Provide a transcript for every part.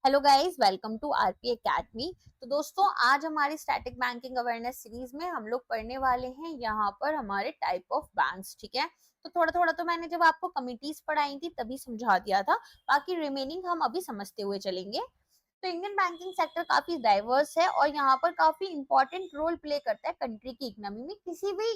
Hello guys, welcome to RP academy. तो दोस्तों, आज हमारी स्टैटिक बैंकिंग अवेयरनेस सीरीज में हम लोग पढ़ने वाले हैं यहाँ पर हमारे टाइप ऑफ बैंक्स। ठीक है, तो थोड़ा थोड़ा तो मैंने जब आपको कमिटीज पढ़ाई थी तभी समझा दिया था, बाकी रिमेनिंग हम अभी समझते हुए चलेंगे। तो इंडियन बैंकिंग सेक्टर काफी डाइवर्स है और यहाँ पर काफी इंपॉर्टेंट रोल प्ले करता है कंट्री की इकोनॉमी में, किसी भी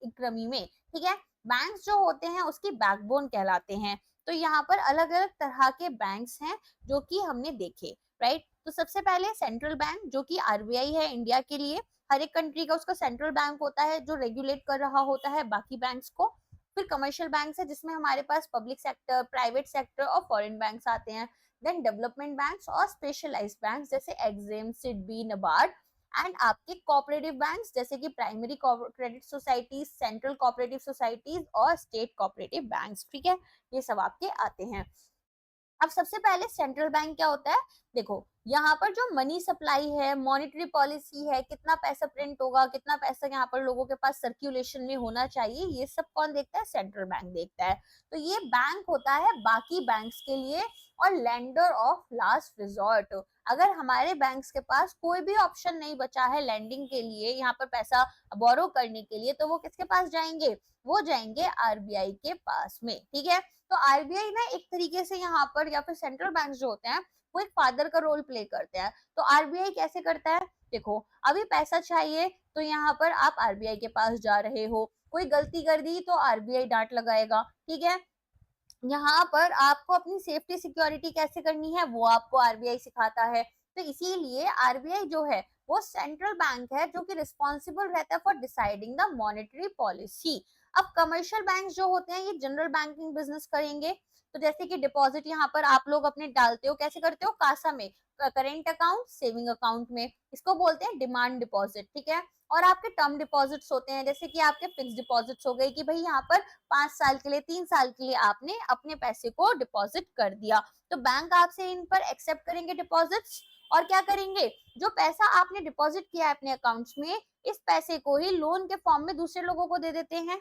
इकोनॉमी में। ठीक है, बैंक्स जो होते हैं उसकी बैकबोन कहलाते हैं। तो यहाँ पर अलग अलग तरह के बैंक्स हैं जो कि हमने देखे, राइट। तो सबसे पहले सेंट्रल बैंक, जो कि आरबीआई है इंडिया के लिए। हर एक कंट्री का उसका सेंट्रल बैंक होता है जो रेगुलेट कर रहा होता है बाकी बैंक्स को। फिर कमर्शियल बैंक्स है जिसमें हमारे पास पब्लिक सेक्टर, प्राइवेट सेक्टर और फॉरेन बैंक्स आते हैं। देन डेवलपमेंट बैंक्स और स्पेशलाइज्ड बैंक्स जैसे एग्जिम, सिडबी, नबार्ड। एंड आपके कोऑपरेटिव बैंक्स जैसे कि primary credit societies, central cooperative societies और स्टेट कोऑपरेटिव बैंक्स। ठीक है, ये सब आपके आते हैं। अब सबसे पहले सेंट्रल बैंक क्या होता है, देखो यहाँ पर जो मनी सप्लाई है, मॉनेटरी पॉलिसी है, कितना पैसा प्रिंट होगा, कितना पैसा यहाँ पर लोगों के पास सर्कुलेशन में होना चाहिए, ये सब कौन देखता है? सेंट्रल बैंक देखता है। तो ये बैंक होता है बाकी बैंक्स के लिए और लेंडर ऑफ लास्ट रिजॉर्ट। अगर हमारे बैंक्स के पास कोई भी ऑप्शन नहीं बचा है लैंडिंग के लिए, यहाँ पर पैसा बोरो करने के लिए, तो वो किसके पास जाएंगे? वो जाएंगे आरबीआई के पास में। ठीक है, तो आरबीआई ना एक तरीके से यहाँ पर, या फिर सेंट्रल बैंक जो होते हैं, वो एक फादर का रोल प्ले करते हैं। तो आरबीआई कैसे करता है? देखो, अभी पैसा चाहिए तो यहाँ पर आप आरबीआई के पास जा रहे हो, कोई गलती कर दी तो आरबीआई डांट लगाएगा। ठीक है, यहाँ पर आपको अपनी सेफ्टी सिक्योरिटी कैसे करनी है वो आपको आरबीआई सिखाता है। तो इसीलिए आरबीआई जो है वो सेंट्रल बैंक है जो कि रिस्पॉन्सिबल रहता है for deciding the monetary policy. अब कमर्शियल बैंक जो होते हैं ये जनरल बैंकिंग बिजनेस करेंगे। तो जैसे कि डिपॉजिट यहाँ पर आप लोग अपने डालते हो, कैसे करते हो? कासा में, करेंट अकाउंट, सेविंग अकाउंट में, इसको बोलते हैं डिमांड डिपॉजिट। ठीक है, और आपके टर्म डिपॉजिट्स होते हैं जैसे कि आपके फिक्स डिपॉजिट्स हो गए कि भाई यहाँ पर 5 साल के लिए, 3 साल के लिए आपने अपने पैसे को डिपॉजिट कर दिया। तो बैंक आपसे इन पर एक्सेप्ट करेंगे डिपॉजिट्स और क्या करेंगे? जो पैसा आपने डिपॉजिट किया है अपने अकाउंट्स में, इस पैसे को ही लोन के फॉर्म में दूसरे लोगों को दे देते हैं।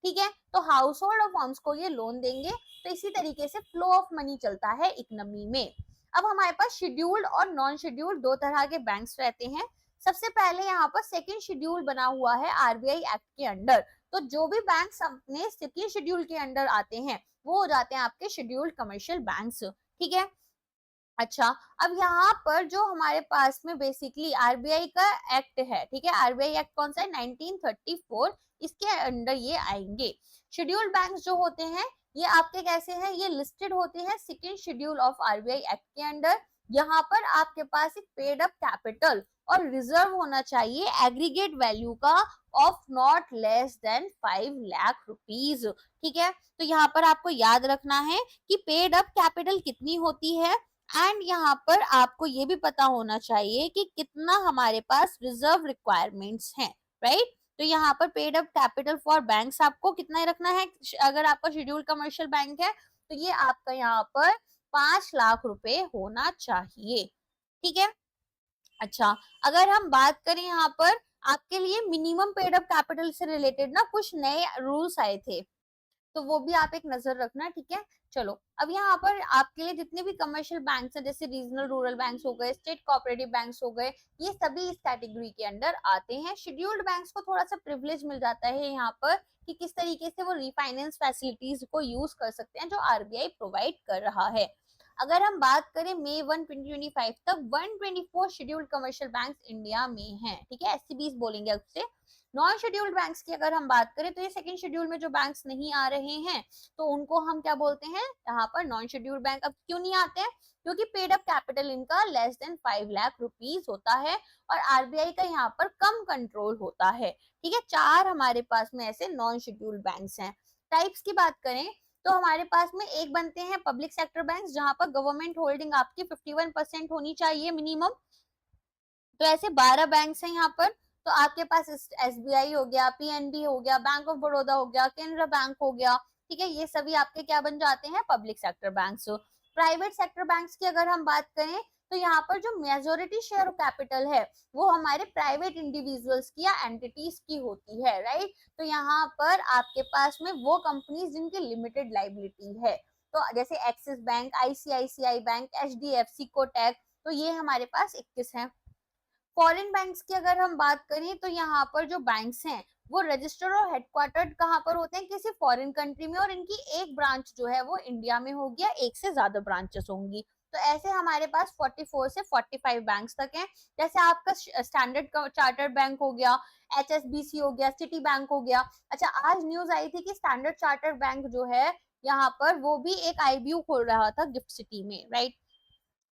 ठीक है, तो हाउस होल्ड और फर्म्स को ये लोन देंगे। तो इसी तरीके से फ्लो ऑफ मनी चलता है इकोनॉमी में। अब हमारे पास शेड्यूल्ड और नॉन शेड्यूल्ड दो तरह के बैंक्स रहते हैं। सबसे पहले यहाँ पर सेकेंड शेड्यूल बना हुआ है आरबीआई एक्ट के अंडर। तो जो भी बैंक्स अपने सेकेंड शेड्यूल के अंडर आते हैं वो हो जाते हैं आपके शेड्यूल्ड कमर्शियल बैंक्स। ठीक है, अच्छा, अब यहाँ पर जो हमारे पास में बेसिकली आरबीआई का एक्ट है, ठीक है, आरबीआई एक्ट कौन सा है? 1934, इसके अंडर ये आएंगे। शेड्यूल्ड बैंक्स जो होते हैं ये आपके कैसे हैं? ये लिस्टेड होते हैं second schedule of RBI act के अंडर। यहाँ पर आपके पास एक पेड अप कैपिटल और रिजर्व होना चाहिए एग्रीगेट वैल्यू का of not less than 5 lakh rupees. ठीक है, तो यहाँ पर आपको याद रखना है कि पेड अप कैपिटल कितनी होती है, एंड यहाँ पर आपको ये भी पता होना चाहिए कि कितना हमारे पास रिजर्व रिक्वायरमेंट्स हैं, राइट। तो यहाँ पर paid up capital for banks आपको कितना रखना है? अगर आपका शेड्यूल कमर्शियल बैंक है तो ये आपका यहाँ पर 5 लाख रुपए होना चाहिए। ठीक है, अच्छा, अगर हम बात करें यहाँ पर आपके लिए मिनिमम पेड अप कैपिटल से रिलेटेड ना कुछ नए रूल्स आए थे, तो वो भी आप एक नजर रखना। ठीक है, चलो अब यहाँ पर आपके लिए जितने भी कमर्शियल बैंक्स हैं जैसे रीजनल रूरल बैंक्स हो गए, स्टेट कोऑपरेटिव बैंक्स हो गए, ये सभी इस कैटेगरी के अंडर आते हैं। शेड्यूल्ड बैंक्स को थोड़ा सा प्रिविलेज मिल जाता है यहाँ पर कि किस तरीके से वो रिफाइनेंस फैसिलिटीज को यूज कर सकते हैं जो आरबीआई प्रोवाइड कर रहा है। अगर हम बात करें मई 1 2025 तक 124 शेड्यूल्ड कमर्शियल बैंक्स इंडिया में हैं। ठीक है, एससीबीज बोलेंगे उससे। नॉन शेड्यूल्ड बैंक्स की अगर हम बात करें तो ये सेकंड शेड्यूल में जो बैंक्स नहीं आ रहे हैं तो उनको हम क्या बोलते हैं? यहाँ पर नॉन शेड्यूल्ड बैंक। अब क्यों नहीं आते हैं? क्योंकि पेड अप कैपिटल इनका लेस देन 5 लाख रुपीज होता है और आरबीआई का यहाँ पर कम कंट्रोल होता है। ठीक है, 4 हमारे पास में ऐसे नॉन शेड्यूल्ड बैंक्स हैं। टाइप्स की बात करें तो हमारे पास में एक बनते हैं पब्लिक सेक्टर बैंक्स जहां पर गवर्नमेंट होल्डिंग आपकी 51% होनी चाहिए मिनिमम। तो ऐसे 12 बैंक्स हैं यहाँ पर। तो आपके पास एसबीआई हो गया, पीएनबी हो गया, बैंक ऑफ बड़ौदा हो गया, केनरा बैंक हो गया। ठीक है, ये सभी आपके क्या बन जाते हैं? Public sector banks. Private sector banks की अगर हम बात करें तो यहाँ पर जो मेजोरिटी शेयर कैपिटल है वो हमारे प्राइवेट इंडिविजुअल्स की या एंटिटीज की होती है, राइट। तो यहाँ पर आपके पास में वो कंपनीज जिनकी लिमिटेड लाइबिलिटी है। तो जैसे axis bank, ICICI bank, HDFC, Kotak, तो ये हमारे पास 21 हैं। फॉरेन बैंक्स की अगर हम बात करें तो यहाँ पर जो बैंक्स हैं वो रजिस्टर्ड और हेडक्वार्टर्ड कहाँ पर होते हैं, किसी फॉरेन कंट्री में, और इनकी एक ब्रांच जो है वो इंडिया में होगी या एक से ज्यादा ब्रांचेस होंगी। तो ऐसे हमारे पास 44 से 45 बैंक्स तक हैं। जैसे आपका स्टैंडर्ड चार्टर्ड बैंक हो गया, एचएसबीसी हो गया, सिटी बैंक हो गया। अच्छा, आज न्यूज आई थी कि स्टैंडर्ड चार्टर्ड बैंक जो है यहाँ पर वो भी एक आईबीयू खोल रहा था गिफ्ट सिटी में, राइट।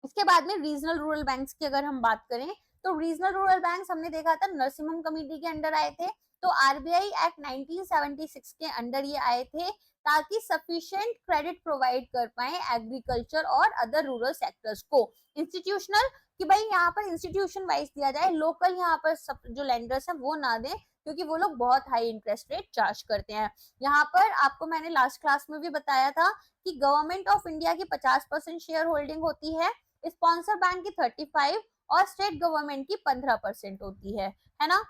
इसके बाद में रीजनल रूरल बैंक्स की अगर हम बात करें तो रीजनल रूरल बैंक्स हमने देखा था नरसिम्हम कमेटी के अंडर आए थे। तो आरबीआई एक्ट 1976 के अंडर ये आए थे ताकि सफिशिएंट क्रेडिट प्रोवाइड कर पाए एग्रीकल्चर और अदर रूरल सेक्टर्स को। इंस्टीट्यूशनल कि भाई यहाँ पर इंस्टीट्यूशन वाइज दिया जाए, लोकल यहाँ पर सब जो लेंडर्स हैं वो ना दें क्योंकि वो लोग बहुत हाई इंटरेस्ट रेट चार्ज करते हैं। यहाँ पर आपको मैंने लास्ट क्लास में भी बताया था कि गवर्नमेंट ऑफ इंडिया की 50% शेयर होल्डिंग होती है, स्पॉन्सर बैंक की 35 और स्टेट गवर्नमेंट की 15% होती है ना।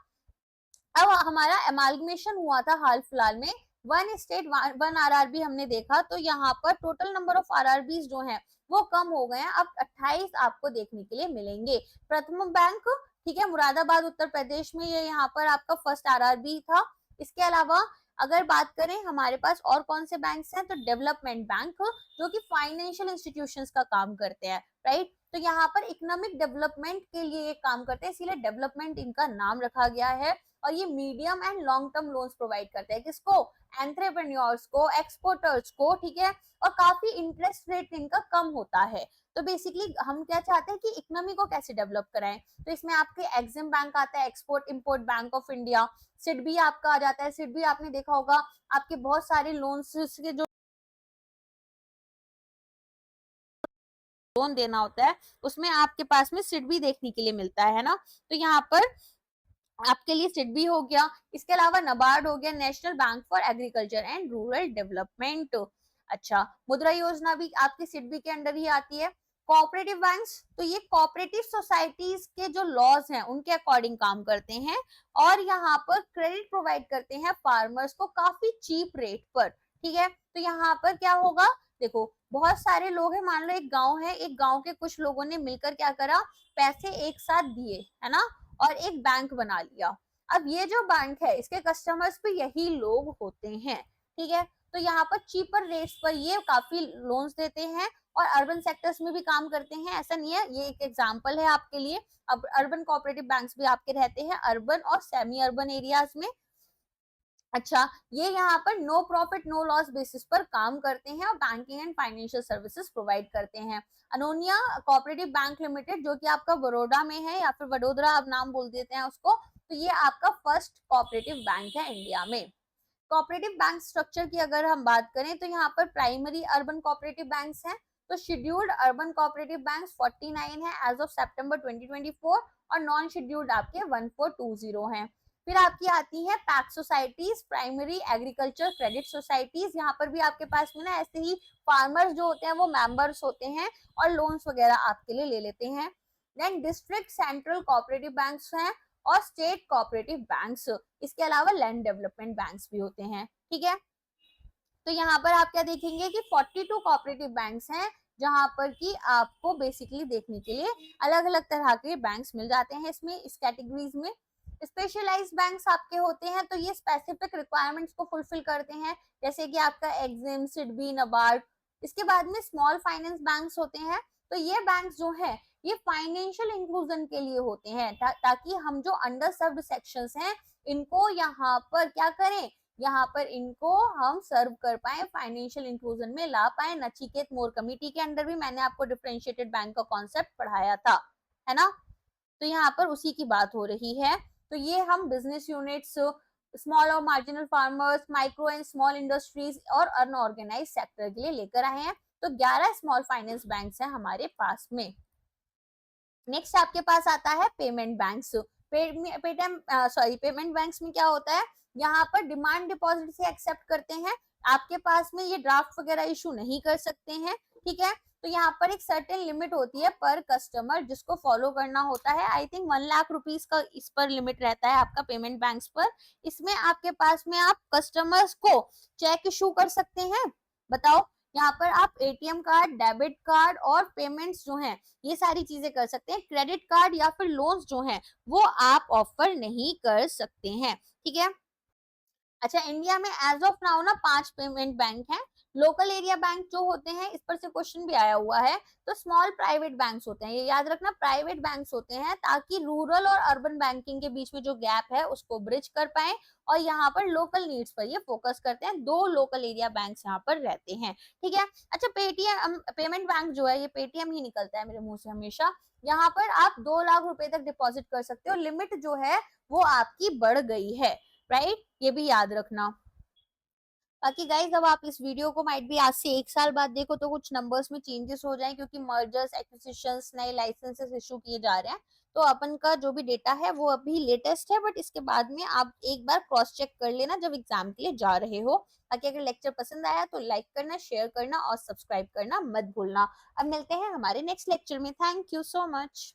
अब हमारा एमालगमेशन हुआ था हाल फिलहाल में, वन स्टेट वन आरआरबी हमने देखा, तो यहाँ पर टोटल नंबर ऑफ आरआरबीज जो हैं वो कम हो गए हैं, अब 28 आपको देखने के लिए मिलेंगे। प्रथम बैंक, ठीक है, मुरादाबाद उत्तर प्रदेश में, ये यहाँ पर आपका फर्स्ट आरआरबी था। इसके अलावा अगर बात करें हमारे पास और कौन से बैंक्स हैं, तो डेवलपमेंट बैंक जो कि फाइनेंशियल इंस्टीट्यूशंस का काम करते हैं, राइट। तो यहाँ पर इकोनॉमिक डेवलपमेंट के लिए ये काम करते हैं, इसीलिए डेवलपमेंट इनका नाम रखा गया है। और ये medium and long term loans provide करते हैं, किसको, एंट्रेप्रेन्योर्स को, एक्सपोर्टर्स को, ठीक है। और काफी इंटरेस्ट रेट इनका कम होता है। तो बेसिकली हम क्या चाहते हैं कि इकोनॉमी को कैसे डेवलप कराएं, तो इसमें आपके एग्जिम बैंक आता है, export import bank of India, SIDBI आपका आ जाता है। सिडबी आपने देखा होगा, आपके बहुत सारे लोन्स के जो लोन देना होता है उसमें आपके पास में सिडबी देखने के लिए मिलता है ना। तो यहाँ पर आपके लिए सिडबी हो गया। इसके अलावा नबार्ड हो गया, national bank for agriculture and rural development. अच्छा, मुद्रा योजना भी आपकी सिडबी के अंडर ही आती है। कोऑपरेटिव बैंक्स, तो ये कोऑपरेटिव सोसाइटीज के जो लॉज हैं उनके अकॉर्डिंग काम करते हैं और यहाँ पर क्रेडिट प्रोवाइड करते हैं फार्मर्स को काफी चीप रेट पर, ठीक है। तो यहाँ पर क्या होगा, देखो बहुत सारे लोग हैं, मान लो एक गांव है, एक गांव के कुछ लोगों ने मिलकर क्या करा, पैसे एक साथ दिए, है ना, और एक बैंक बना लिया। अब ये जो बैंक है इसके कस्टमर्स भी यही लोग होते हैं, ठीक है। तो यहाँ पर चीपर रेट्स पर ये काफी लोन्स देते हैं और अर्बन सेक्टर्स में भी काम करते हैं, ऐसा नहीं है, ये एक एग्जांपल है आपके लिए। अब अर्बन कोऑपरेटिव बैंक्स भी आपके रहते हैं अर्बन और सेमी अर्बन एरियाज में। अच्छा, ये यहाँ पर no profit no loss basis पर काम करते हैं और banking and financial services provide करते हैं। अनोनिया कोऑपरेटिव बैंक लिमिटेड जो कि आपका बड़ौदा में है या फिर वडोदरा आप नाम बोल देते हैं उसको, तो ये आपका फर्स्ट कोऑपरेटिव बैंक है इंडिया में। कोऑपरेटिव बैंक स्ट्रक्चर की अगर हम बात करें तो यहाँ पर प्राइमरी अर्बन कोऑपरेटिव बैंक्स हैं, तो शेड्यूल्ड अर्बन कोऑपरेटिव बैंक्स 49 है एज ऑफ सितंबर 2024 और नॉन शेड्यूल्ड आपके 1420 हैं। फिर आपकी आती है PACS societies, primary agriculture credit societies, यहाँ पर भी आपके पास में ना ऐसे ही फार्मर्स जो होते हैं वो मेंबर्स होते हैं और लोन्स वगैरह आपके लिए ले लेते हैं। Then district central cooperative banks हैं और स्टेट कोऑपरेटिव बैंक्स, इसके अलावा लैंड डेवलपमेंट बैंक्स भी होते हैं, ठीक है। तो यहाँ पर आप क्या देखेंगे कि 42 कोऑपरेटिव बैंक्स हैं जहां पर कि आपको बेसिकली देखने के लिए अलग अलग तरह के बैंक्स मिल जाते हैं इसमें, इस कैटेगरीज में। स्पेशलाइज्ड बैंक्स आपके होते हैं तो ये स्पेसिफिक रिक्वायरमेंट्स को फुलफिल करते हैं, जैसे कि आपका एग्जिम, सिडबी, नबार्ड। इसके बाद में स्मॉल फाइनेंस बैंक्स होते हैं, तो ये बैंक्स जो है ये फाइनेंशियल इंक्लूजन के लिए होते हैं ताकि हम जो अंडर सर्व्ड सेक्शंस हैं इनको यहाँ पर क्या करें, यहाँ पर इनको हम सर्व कर पाए, फाइनेंशियल इंक्लूजन में ला पाए। नचिकेत मोर कमेटी के अंडर भी मैंने आपको डिफरेंशिएटेड बैंक का कॉन्सेप्ट पढ़ाया था, है ना। तो यहाँ पर उसी की बात हो रही है। तो ये हम बिजनेस यूनिट्स, स्मॉल और marginal farmers, micro and small industries और अनऑर्गेनाइज सेक्टर के लिए लेकर आए हैं। तो 11 स्मॉल फाइनेंस बैंक्स हैं हमारे पास में। नेक्स्ट आपके पास आता है पेमेंट बैंक्स। पेमेंट बैंक्स में क्या होता है, यहाँ पर डिमांड डिपॉजिट से एक्सेप्ट करते हैं, आपके पास में ये ड्राफ्ट वगैरह इशू नहीं कर सकते हैं, ठीक है। तो यहाँ पर एक सर्टेन लिमिट होती है पर कस्टमर जिसको फॉलो करना होता है। आई थिंक 1 लाख रुपीज का इस पर लिमिट रहता है आपका पेमेंट बैंक्स पर। इसमें आपके पास में आप कस्टमर्स को चेक इशू कर सकते हैं, बताओ यहाँ पर आप एटीएम कार्ड, डेबिट कार्ड और पेमेंट्स जो हैं ये सारी चीजें कर सकते हैं। क्रेडिट कार्ड या फिर लोन्स जो हैं वो आप ऑफर नहीं कर सकते हैं, ठीक है। अच्छा, इंडिया में एज ऑफ नाउ ना 5 पेमेंट बैंक हैं। लोकल एरिया बैंक जो होते हैं, इस पर से क्वेश्चन भी आया हुआ है, तो स्मॉल प्राइवेट बैंक्स होते हैं, ये याद रखना, प्राइवेट बैंक्स होते हैं ताकि रूरल और अर्बन बैंकिंग के बीच में जो गैप है उसको ब्रिज कर पाए, और यहाँ पर लोकल नीड्स पर ये फोकस करते हैं। 2 लोकल एरिया बैंक्स यहाँ पर रहते हैं, ठीक है। अच्छा, पेटीएम पेमेंट बैंक जो है, ये पेटीएम ही निकलता है मेरे मुंह से हमेशा। यहाँ पर आप 2 लाख रुपए तक डिपॉजिट कर सकते हो, लिमिट जो है वो आपकी बढ़ गई है, राइट, ये भी याद रखना। बाकी गाइज, अब आप इस वीडियो को माइट भी आज से 1 साल बाद देखो तो कुछ नंबर्स में चेंजेस हो जाए, क्योंकि मर्जर्स, एक्विजिशंस, नए लाइसेंसेस इशू किए जा रहे हैं, तो अपन का जो भी डेटा है वो अभी लेटेस्ट है, बट इसके बाद में आप एक बार क्रॉस चेक कर लेना जब एग्जाम के लिए जा रहे हो। बाकी अगर लेक्चर पसंद आया तो लाइक करना, शेयर करना और सब्सक्राइब करना मत भूलना। अब मिलते हैं हमारे नेक्स्ट लेक्चर में। Thank you so much.